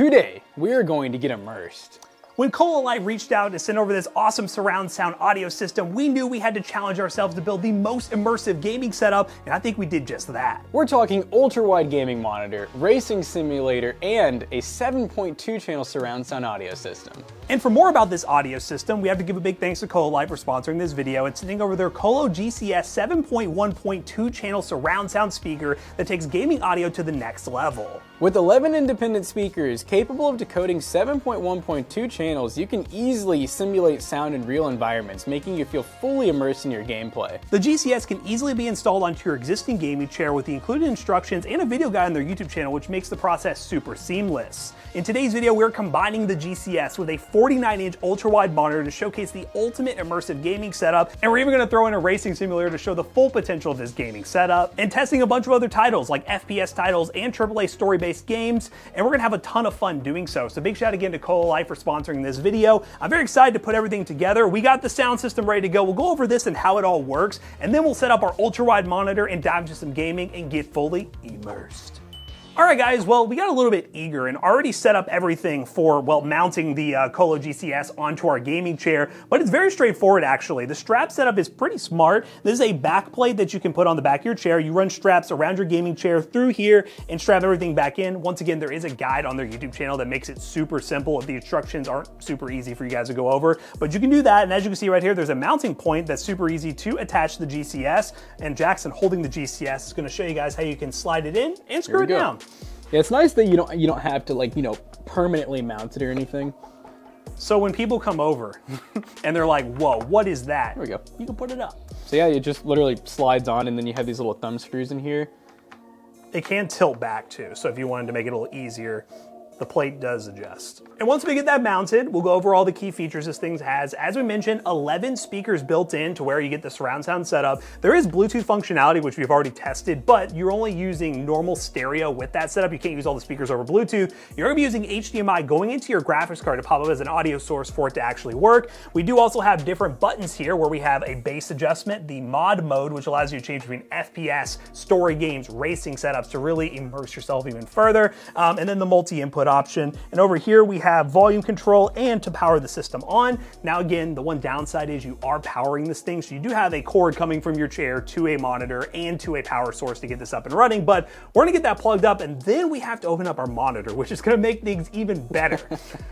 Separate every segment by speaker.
Speaker 1: Today, we are going to get immersed.
Speaker 2: When COLO reached out to send over this awesome surround sound audio system, we knew we had to challenge ourselves to build the most immersive gaming setup, and I think we did just that.
Speaker 1: We're talking ultra-wide gaming monitor, racing simulator, and a 7.2 channel surround sound audio system.
Speaker 2: And for more about this audio system, we have to give a big thanks to COLO for sponsoring this video and sending over their COLO GCS 7.1.2 channel surround sound speaker that takes gaming audio to the next level.
Speaker 1: With 11 independent speakers capable of decoding 7.1.2 channels, you can easily simulate sound in real environments, making you feel fully immersed in your gameplay.
Speaker 2: The GCS can easily be installed onto your existing gaming chair with the included instructions and a video guide on their YouTube channel, which makes the process super seamless. In today's video, we're combining the GCS with a 49-inch ultra-wide monitor to showcase the ultimate immersive gaming setup, and we're even going to throw in a racing simulator to show the full potential of this gaming setup, and testing a bunch of other titles like FPS titles and AAA story-based games, and we're gonna have a ton of fun doing so. So big shout out again to COLO for sponsoring this video. I'm very excited to put everything together. We got the sound system ready to go. We'll go over this and how it all works, and then we'll set up our ultra-wide monitor and dive into some gaming and get fully immersed. Alright guys, well, we got a little bit eager and already set up everything for, well, mounting the COLO GCS onto our gaming chair, but it's very straightforward actually. The strap setup is pretty smart. This is a back plate that you can put on the back of your chair. You run straps around your gaming chair through here and strap everything back in. Once again, there is a guide on their YouTube channel that makes it super simple if the instructions aren't super easy for you guys to go over, but you can do that, and as you can see right here, there's a mounting point that's super easy to attach to the GCS, and Jackson holding the GCS is going to show you guys how you can slide it in and screw it down.
Speaker 1: Yeah, it's nice that you don't have to, like, permanently mount it or anything.
Speaker 2: So when people come over and they're like, whoa, what is that?
Speaker 1: There we go.
Speaker 2: You can put it up.
Speaker 1: So yeah, it just literally slides on, and then you have these little thumb screws in here.
Speaker 2: It can tilt back too, so if you wanted to make it a little easier, the plate does adjust. And once we get that mounted, we'll go over all the key features this thing has. As we mentioned, 11 speakers built in to where you get the surround sound setup. There is Bluetooth functionality, which we've already tested, but you're only using normal stereo with that setup. You can't use all the speakers over Bluetooth. You're gonna be using HDMI going into your graphics card to pop up as an audio source for it to actually work. We do also have different buttons here where we have a bass adjustment, the mod mode, which allows you to change between FPS, story games, racing setups to really immerse yourself even further, and then the multi-input option. And over here we have volume control and to power the system on. Now again, the one downside is you are powering this thing, so you do have a cord coming from your chair to a monitor and to a power source to get this up and running, but we're gonna get that plugged up, and then we have to open up our monitor, which is gonna make things even better.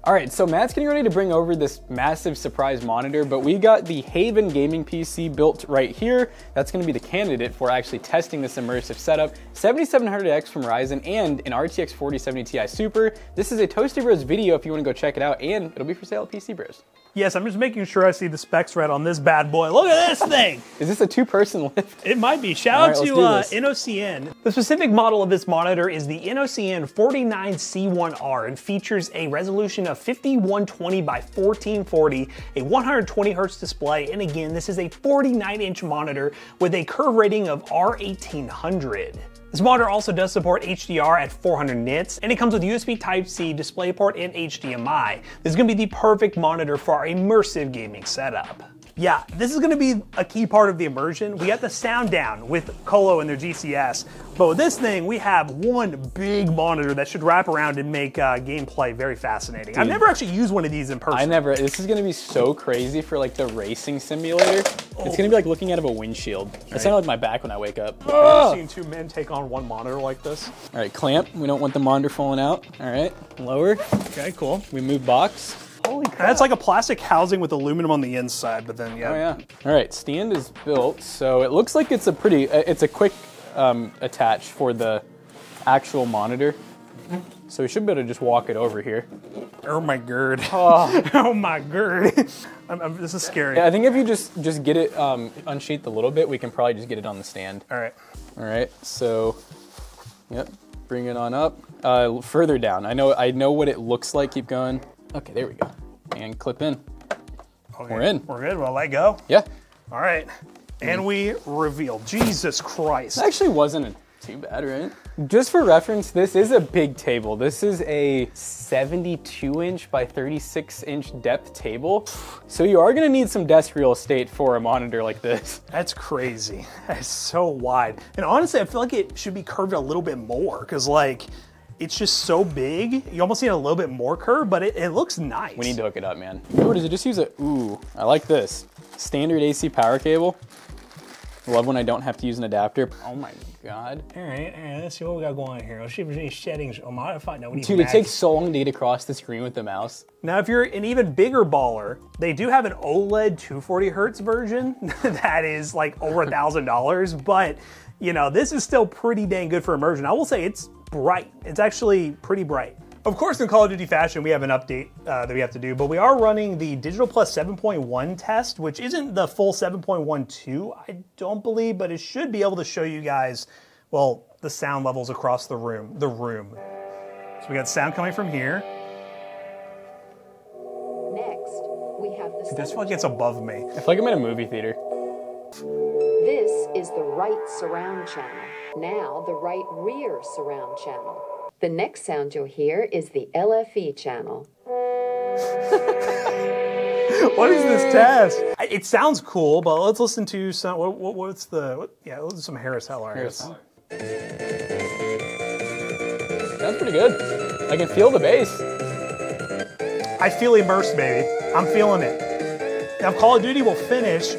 Speaker 1: All right, so Matt's getting ready to bring over this massive surprise monitor, but we got the Haven gaming PC built right here. That's gonna be the candidate for actually testing this immersive setup. 7700X from Ryzen and an RTX 4070 Ti Super. This is a Toasty Bros video if you want to go check it out, and it'll be for sale at PC Bros.
Speaker 2: Yes, I'm just making sure I see the specs right on this bad boy. Look at this thing!
Speaker 1: Is this a two-person lift?
Speaker 2: It might be. Shout out to Innocn. The specific model of this monitor is the Innocn 49C1R and features a resolution of 5120 by 1440, a 120 Hz display, and again, this is a 49-inch monitor with a curve rating of R1800. This monitor also does support HDR at 400 nits, and it comes with USB Type-C, DisplayPort, and HDMI. This is going to be the perfect monitor for our immersive gaming setup. Yeah, this is gonna be a key part of the immersion. We got the sound down with COLO and their GCS, but with this thing, we have one big monitor that should wrap around and make gameplay very fascinating. Dude, I've never actually used one of these in person.
Speaker 1: This is gonna be so crazy for like the racing simulator. It's gonna be like looking out of a windshield. It's kind of like my back when I wake up.
Speaker 2: I've seen two men take on one monitor like this.
Speaker 1: All right, clamp. We don't want the monitor falling out. All right, lower.
Speaker 2: Okay, cool.
Speaker 1: We move box.
Speaker 2: Holy crap. That's like a plastic housing with aluminum on the inside, but then, yeah.
Speaker 1: Oh, yeah. All right, stand is built, so it looks like it's a pretty, it's a quick attach for the actual monitor. So we should be able to just walk it over here.
Speaker 2: Oh my god. Oh, oh my god. This is scary.
Speaker 1: Yeah, I think if you just get it unsheathed a little bit, we can probably just get it on the stand.
Speaker 2: All right.
Speaker 1: All right, so, yep, bring it on up. Further down, I know what it looks like, keep going. Okay, there we go. And clip in. Okay, we're in.
Speaker 2: We're good, we'll let go?
Speaker 1: Yeah.
Speaker 2: All right, and we reveal. Jesus Christ.
Speaker 1: It actually wasn't too bad, right? Just for reference, this is a big table. This is a 72-inch by 36-inch depth table. So you are gonna need some desk real estate for a monitor like this.
Speaker 2: That's crazy. That's so wide. And honestly, I feel like it should be curved a little bit more, because like, It's just so big. You almost need a little bit more curve, but it looks nice.
Speaker 1: We need to hook it up, man. Or does it just use a, ooh, I like this. Standard AC power cable. Love when I don't have to use an adapter. Oh my God.
Speaker 2: All right, let's see what we got going on here. Let's see if there's any settings. Oh, modify, no, we need
Speaker 1: Dude, it takes so long to get across the screen with the mouse.
Speaker 2: Now, if you're an even bigger baller, they do have an OLED 240 hertz version that is like over $1,000, but you know, this is still pretty dang good for immersion. I will say it's bright. It's actually pretty bright. Of course, in Call of Duty fashion, we have an update that we have to do, but we are running the Digital Plus 7.1 test, which isn't the full 7.12, I don't believe, but it should be able to show you guys, well, the sound levels across the room. So we got sound coming from here.
Speaker 3: Next, we have the
Speaker 2: This one gets above me.
Speaker 1: I feel like I'm in a movie theater.
Speaker 3: This is the right surround channel. Now the right rear surround channel. The next sound you'll hear is the LFE channel.
Speaker 2: What is this test? It sounds cool, but let's listen to some. Let's listen to some Harris Heller.
Speaker 1: Sounds pretty good. I can feel the bass.
Speaker 2: I feel immersed, baby. I'm feeling it. Now, Call of Duty will finish.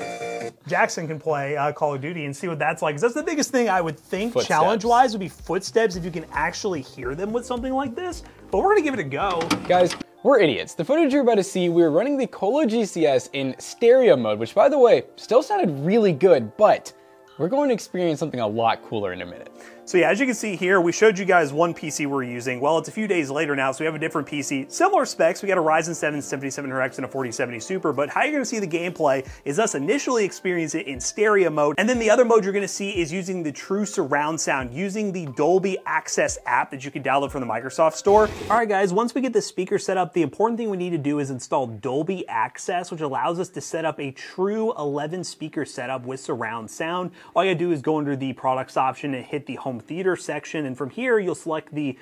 Speaker 2: Jackson can play Call of Duty and see what that's like. 'Cause that's the biggest thing I would think, challenge-wise, would be footsteps if you can actually hear them with something like this. But we're gonna give it a go.
Speaker 1: Guys, we're idiots. The footage you're about to see, we're running the COLO GCS in stereo mode, which by the way, still sounded really good, but we're going to experience something a lot cooler in a minute.
Speaker 2: So yeah, as you can see here, we showed you guys one PC we're using. Well, it's a few days later now, so we have a different PC. Similar specs, we got a Ryzen 7 7700X and a 4070 Super, but how you're gonna see the gameplay is us initially experience it in stereo mode, and then the other mode you're gonna see is using the true surround sound, using the Dolby Access app that you can download from the Microsoft Store. All right, guys, once we get the speaker set up, the important thing we need to do is install Dolby Access, which allows us to set up a true 11 speaker setup with surround sound. All you gotta do is go under the products option and hit the home theater section, and from here you'll select the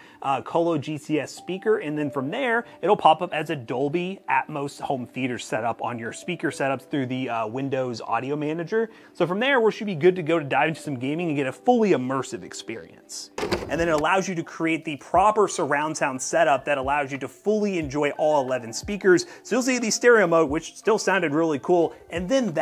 Speaker 2: COLO GCS speaker, and then from there it'll pop up as a Dolby Atmos home theater setup on your speaker setups through the Windows Audio Manager. So from there we should be good to go to dive into some gaming and get a fully immersive experience. And then it allows you to create the proper surround sound setup that allows you to fully enjoy all 11 speakers. So you'll see the stereo mode, which still sounded really cool, and then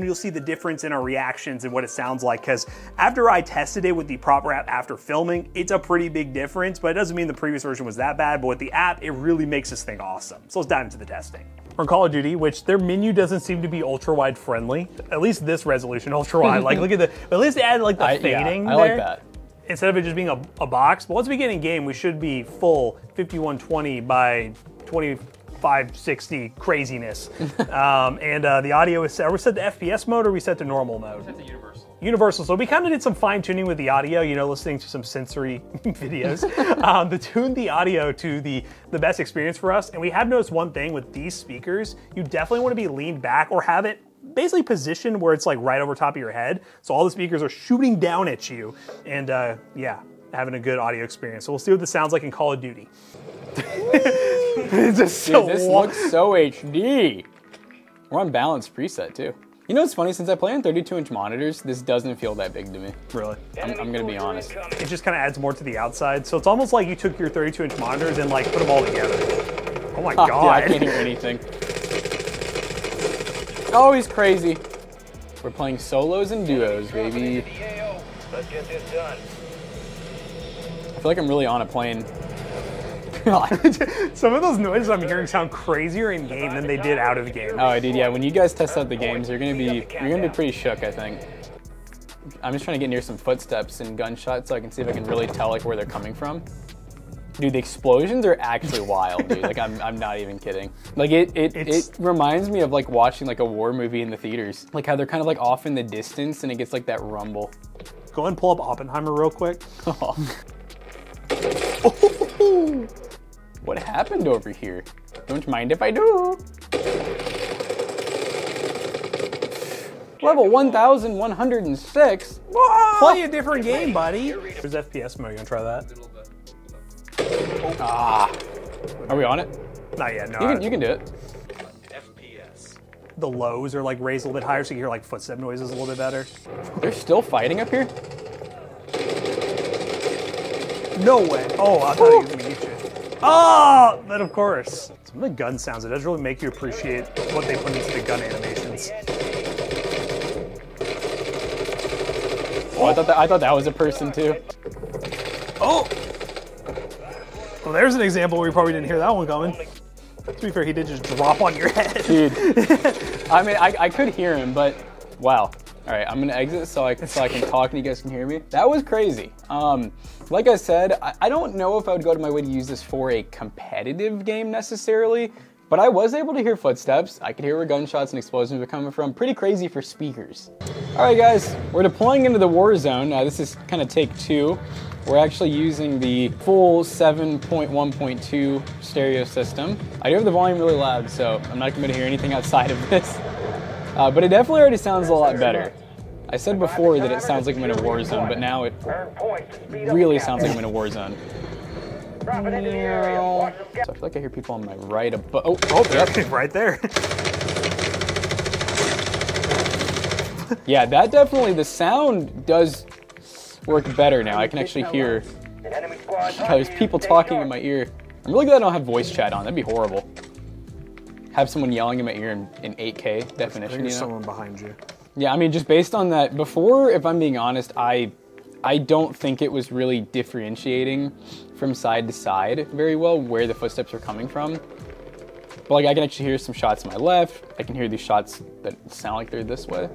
Speaker 2: you'll see the difference in our reactions and what it sounds like, because after I tested it with the proper app after filming, it's a pretty big difference, but it doesn't mean the previous version was that bad, but with the app, it really makes this thing awesome. So let's dive into the testing. For Call of Duty, which their menu doesn't seem to be ultra-wide friendly, at least this resolution, ultra-wide. Like, look at at least they added like the fading
Speaker 1: I like that.
Speaker 2: Instead of it just being a box. But once we get in game, we should be full 5120 by 2560 craziness. The audio is set. Are we set to FPS mode or are we set to normal mode?
Speaker 4: Set to universal.
Speaker 2: Universal. So we kind of did some fine tuning with the audio, you know, listening to some sensory videos to tune the audio to the best experience for us. And we have noticed one thing with these speakers, you definitely want to be leaned back or have it basically positioned where it's like right over top of your head. So all the speakers are shooting down at you and yeah, having a good audio experience. So we'll see what this sounds like in Call of Duty. It's just so
Speaker 1: Dude, this looks so HD. We're on balanced preset too. You know what's funny? Since I play on 32-inch monitors, this doesn't feel that big to me.
Speaker 2: Really?
Speaker 1: I'm gonna be honest.
Speaker 2: It just kind of adds more to the outside. So it's almost like you took your 32-inch monitors and like put them all together. Oh my God.
Speaker 1: Yeah, I can't hear anything. Oh, he's crazy. We're playing solos and duos, baby.
Speaker 4: Let's get this done.
Speaker 1: I feel like I'm really on a plane.
Speaker 2: Some of those noises I'm hearing sound crazier in game than they did out of the game.
Speaker 1: Oh, dude, yeah. When you guys test out the games, you're gonna be pretty shook, I think. I'm just trying to get near some footsteps and gunshots so I can see if I can really tell like where they're coming from. Dude, the explosions are actually wild, dude. Like I'm not even kidding. Like it reminds me of like watching like a war movie in the theaters. Like how they're kind of like off in the distance and it gets like that rumble.
Speaker 2: Go ahead and pull up Oppenheimer real quick.
Speaker 1: Oh. What happened over here? Don't mind if I do. Level 1106.
Speaker 2: Whoa! Play a different game, buddy. There's FPS mode. You gonna try that?
Speaker 1: Ah. Are we on it?
Speaker 2: Not yet. No.
Speaker 1: You can do it.
Speaker 4: FPS.
Speaker 2: The lows are like raised a little bit higher, so you can hear like footstep noises a little bit better.
Speaker 1: They're still fighting up here?
Speaker 2: No way. Oh, I thought he was me. Oh, then of course. Some of the gun sounds, it does really make you appreciate what they put into the gun animations.
Speaker 1: Oh, I thought that was a person too.
Speaker 2: Oh! Well, there's an example where you probably didn't hear that one coming. To be fair, he did just drop on your head.
Speaker 1: Dude. I mean, I could hear him, but wow. All right, I'm gonna exit so I can talk and you guys can hear me. That was crazy. Like I said, I don't know if I would go to my way to use this for a competitive game necessarily, but I was able to hear footsteps. I could hear where gunshots and explosions were coming from. Pretty crazy for speakers. All right, guys, we're deploying into the war zone. This is kind of take 2. We're actually using the full 7.1.2 stereo system. I do have the volume really loud, so I'm not going to hear anything outside of this. But it definitely already sounds a lot better. I said before that it sounds like I'm in a war zone, but now it really sounds like I'm in a war zone. So I feel like I hear people on my right above. Oh, yep.
Speaker 2: Right there.
Speaker 1: Yeah, that definitely, the sound does work better now. I can actually hear, there's people talking in my ear. I'm really glad I don't have voice chat on. That'd be horrible. Have someone yelling in my ear in 8K definition,
Speaker 2: There's
Speaker 1: you know?
Speaker 2: someone behind you.
Speaker 1: Yeah, I mean, just based on that, before, if I'm being honest, I don't think it was really differentiating from side to side very well where the footsteps are coming from. But like, I can actually hear some shots to my left. I can hear these shots that sound like they're this way.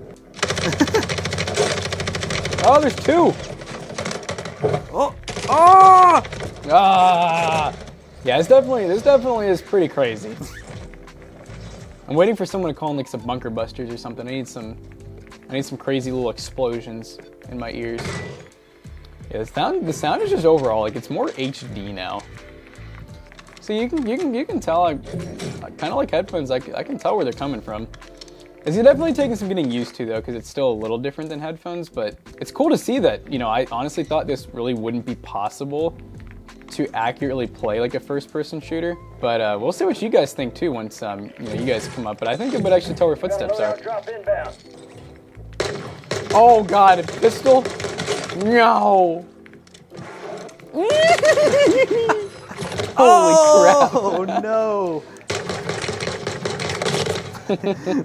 Speaker 1: Oh, there's 2.
Speaker 2: Oh! Oh!
Speaker 1: Ah! Yeah, this definitely is pretty crazy. I'm waiting for someone to call in like some bunker busters or something. I need some crazy little explosions in my ears. Yeah, the sound is just overall like it's more HD now. So you can tell I kind of like headphones. I can tell where they're coming from. It's definitely taking some getting used to though, because it's still a little different than headphones. But it's cool to see that. You know, I honestly thought this really wouldn't be possible to accurately play like a first-person shooter. But we'll see what you guys think too once you guys come up. But I think it would actually tell where footsteps are. Oh God, a pistol? No. Holy crap.
Speaker 2: Oh no.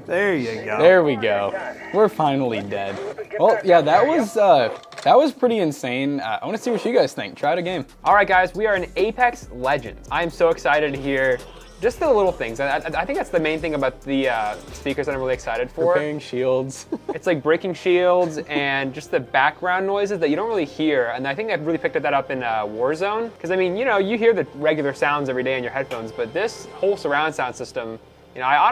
Speaker 2: There you go.
Speaker 1: There we go. We're finally dead. Well, yeah, that was pretty insane. I want to see what you guys think. Try it a game.
Speaker 5: All right, guys, we are in Apex Legends. I am so excited to hear just the little things. I think that's the main thing about the speakers that I'm really excited for.
Speaker 1: Repairing shields.
Speaker 5: It's like breaking shields and just the background noises that you don't really hear. And I think I've really picked that up in Warzone. Because I mean, you know, you hear the regular sounds every day in your headphones, but this whole surround sound system, you know, I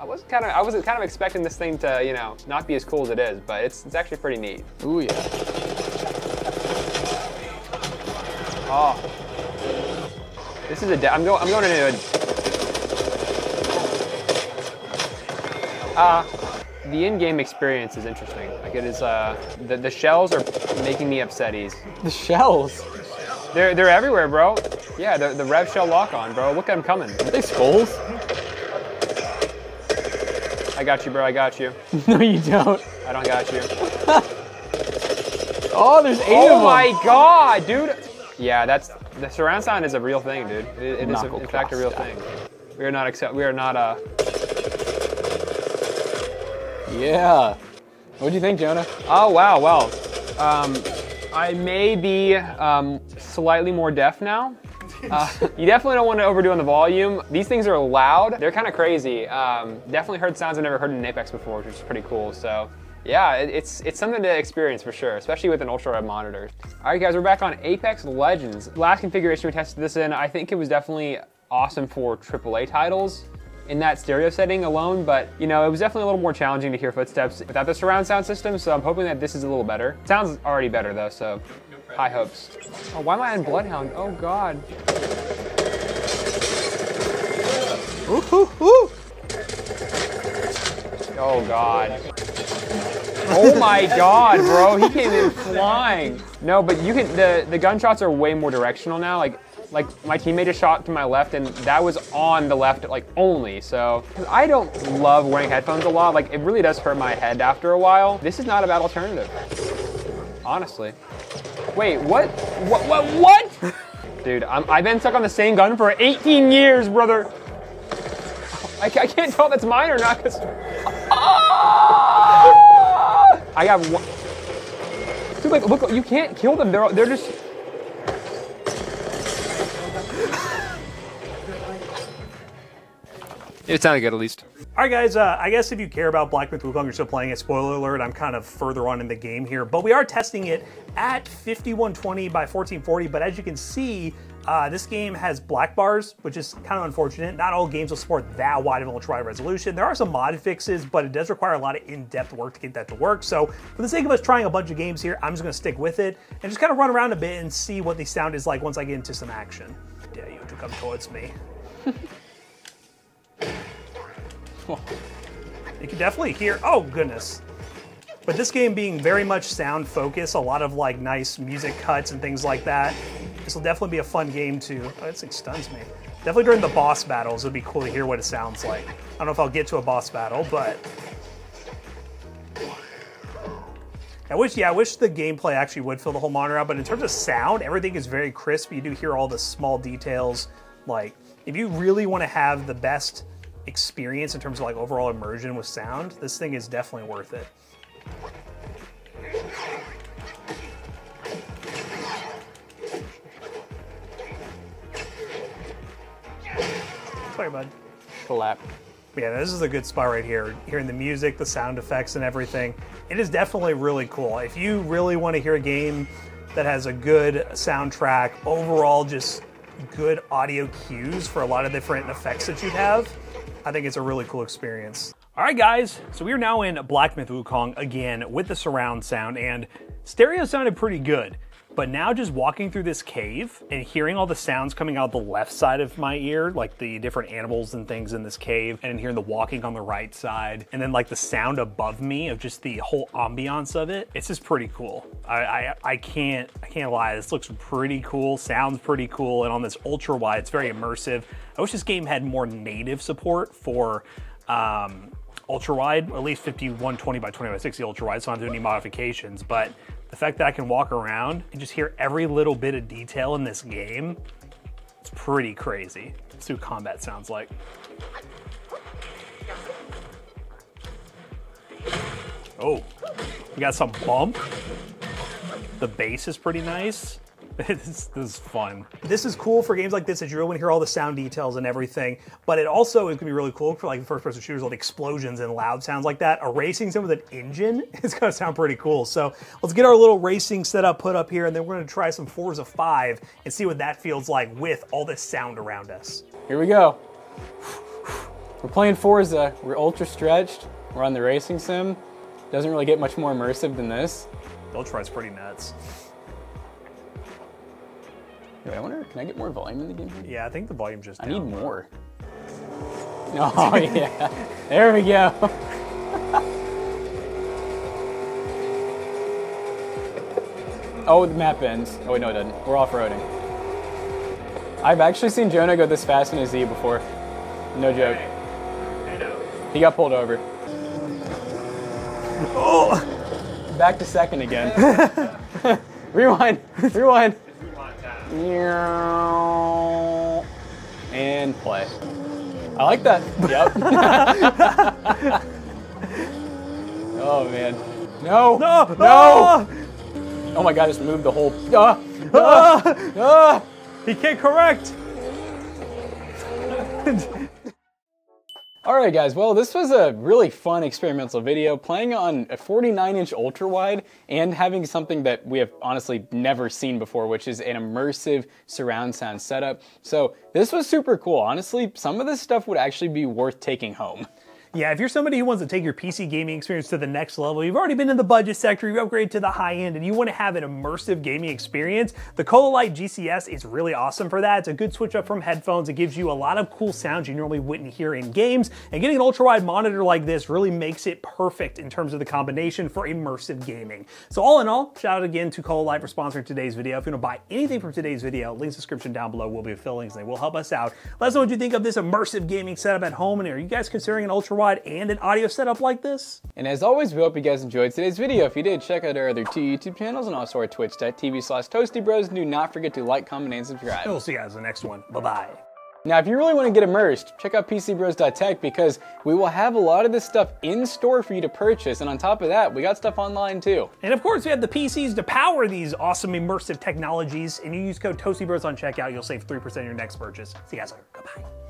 Speaker 5: was kind of expecting this thing to, you know, not be as cool as it is, but it's actually pretty neat.
Speaker 1: Ooh yeah.
Speaker 5: Oh, this is I'm going into the in-game experience is interesting. Like it is, the shells are making me upsetties.
Speaker 1: The shells.
Speaker 5: They're everywhere, bro. Yeah, the rev shell lock-on, bro. Look at them coming.
Speaker 1: Are they skulls?
Speaker 5: I got you, bro. I got you.
Speaker 1: No, you don't.
Speaker 5: I don't got you.
Speaker 1: Oh, there's 8 of them.
Speaker 5: Oh my God, dude. Yeah, the surround sound is a real thing, dude. It is in fact a real thing. We are not.
Speaker 1: Yeah. What do you think, Jonah?
Speaker 5: Oh wow, well, I may be slightly more deaf now. You definitely don't want to overdo on the volume. These things are loud. They're kind of crazy. Definitely heard sounds I've never heard in Apex before, which is pretty cool. So yeah, it's something to experience for sure, especially with an ultra-wide monitor. All right, guys, we're back on Apex Legends. Last configuration we tested this in, I think it was definitely awesome for AAA titles in that stereo setting alone, but you know, it was definitely a little more challenging to hear footsteps without the surround sound system, so I'm hoping that this is a little better. Sounds already better though, so high hopes. Oh, why am I on Bloodhound? Oh God.
Speaker 2: Ooh, ooh, ooh.
Speaker 5: Oh God. Oh my God, bro, he came in flying. No, but you can, the gunshots are way more directional now. Like my teammate just shot to my left and that was on the left like only, so. I don't love wearing headphones a lot. Like it really does hurt my head after a while. This is not a bad alternative, honestly. Wait, what? Dude, I've been stuck on the same gun for 18 years, brother. I can't tell if that's mine or not, because... I got one... Dude, like, look, you can't kill them. They're just... It sounded good, at least.
Speaker 2: All right, guys, I guess if you care about Black Myth Wukong, you're still playing it. Spoiler alert, I'm kind of further on in the game here, but we are testing it at 5120 by 1440, but as you can see, this game has black bars, which is kind of unfortunate. Not all games will support that wide of an ultra-wide resolution. There are some mod fixes, but it does require a lot of in-depth work to get that to work. So for the sake of us trying a bunch of games here, I'm just gonna stick with it and just kind of run around a bit and see what the sound is like once I get into some action. Dare you to come towards me. You can definitely hear, oh goodness. But this game being very much sound focused, a lot of like nice music cuts and things like that, this will definitely be a fun game to, oh, this thing stuns me. Definitely during the boss battles, it'd be cool to hear what it sounds like. I don't know if I'll get to a boss battle, but. I wish the gameplay actually would fill the whole monitor out, but in terms of sound, everything is very crisp. You do hear all the small details. Like, if you really want to have the best experience in terms of like overall immersion with sound, this thing is definitely worth it. Sorry, bud.
Speaker 1: Collap.
Speaker 2: Yeah, this is a good spot right here. Hearing the music, the sound effects, and everything. It is definitely really cool. If you really want to hear a game that has a good soundtrack, overall just good audio cues for a lot of different effects that you'd have, I think it's a really cool experience. All right, guys, so we are now in Black Myth Wukong again with the surround sound, and stereo sounded pretty good. But now just walking through this cave and hearing all the sounds coming out the left side of my ear, like the different animals and things in this cave, and then hearing the walking on the right side, and then like the sound above me of just the whole ambiance of it, it's just pretty cool. I can't lie, this looks pretty cool, sounds pretty cool, and on this ultra wide, it's very immersive. I wish this game had more native support for ultra wide, at least 5120 by 20 by 60 ultra wide, so I don't do any modifications, but the fact that I can walk around and just hear every little bit of detail in this game, it's pretty crazy. Let's see what combat sounds like. Oh, we got some bump. The bass is pretty nice. This is fun. This is cool for games like this that you really want to hear all the sound details and everything, but it also is going to be really cool for like first-person shooters with explosions and loud sounds like that. A racing sim with an engine is going to sound pretty cool. So let's get our little racing setup put up here, and then we're going to try some Forza 5 and see what that feels like with all this sound around us.
Speaker 1: Here we go. We're playing Forza. We're ultra stretched. We're on the racing sim. Doesn't really get much more immersive than this.
Speaker 2: The ultra is pretty nuts.
Speaker 1: I wonder, can I get more volume in the game here?
Speaker 2: Yeah, I think the volume's just down.
Speaker 1: I need more. Oh, yeah. There we go. Oh, the map ends. Oh, wait, no, it doesn't. We're off-roading. I've actually seen Jonah go this fast in a Z before. No joke. He got pulled over.
Speaker 2: Oh!
Speaker 1: Back to second again. Rewind. Rewind. And play. I like that. Yep. Oh man. No.
Speaker 2: No.
Speaker 1: No. Oh my god, just moved the whole.
Speaker 2: He can't correct.
Speaker 1: All right, guys. Well, this was a really fun experimental video, playing on a 49-inch ultra wide and having something that we have honestly never seen before, which is an immersive surround sound setup. So this was super cool. Honestly, some of this stuff would actually be worth taking home.
Speaker 2: Yeah, if you're somebody who wants to take your PC gaming experience to the next level, you've already been in the budget sector, you've upgraded to the high end, and you want to have an immersive gaming experience, the COLO GCS is really awesome for that. It's a good switch up from headphones. It gives you a lot of cool sounds you normally wouldn't hear in games, and getting an ultra-wide monitor like this really makes it perfect in terms of the combination for immersive gaming. So all in all, shout out again to COLO for sponsoring today's video. If you want to buy anything from today's video, links in the description down below will be affiliates, and they will help us out. Let us know what you think of this immersive gaming setup at home, and are you guys considering an ultra-wide quad and an audio setup like this?
Speaker 1: And as always, we hope you guys enjoyed today's video. If you did, check out our other 2 YouTube channels and also our twitch.tv/toastybros. Do not forget to like, comment, and subscribe.
Speaker 2: And we'll see you guys in the next one. Bye-bye.
Speaker 1: Now, if you really want to get immersed, check out PCBros.tech because we will have a lot of this stuff in store for you to purchase. And on top of that, we got stuff online too.
Speaker 2: And of course, we have the PCs to power these awesome immersive technologies. And you use code ToastyBros on checkout, you'll save 3% on your next purchase. See you guys later. Goodbye.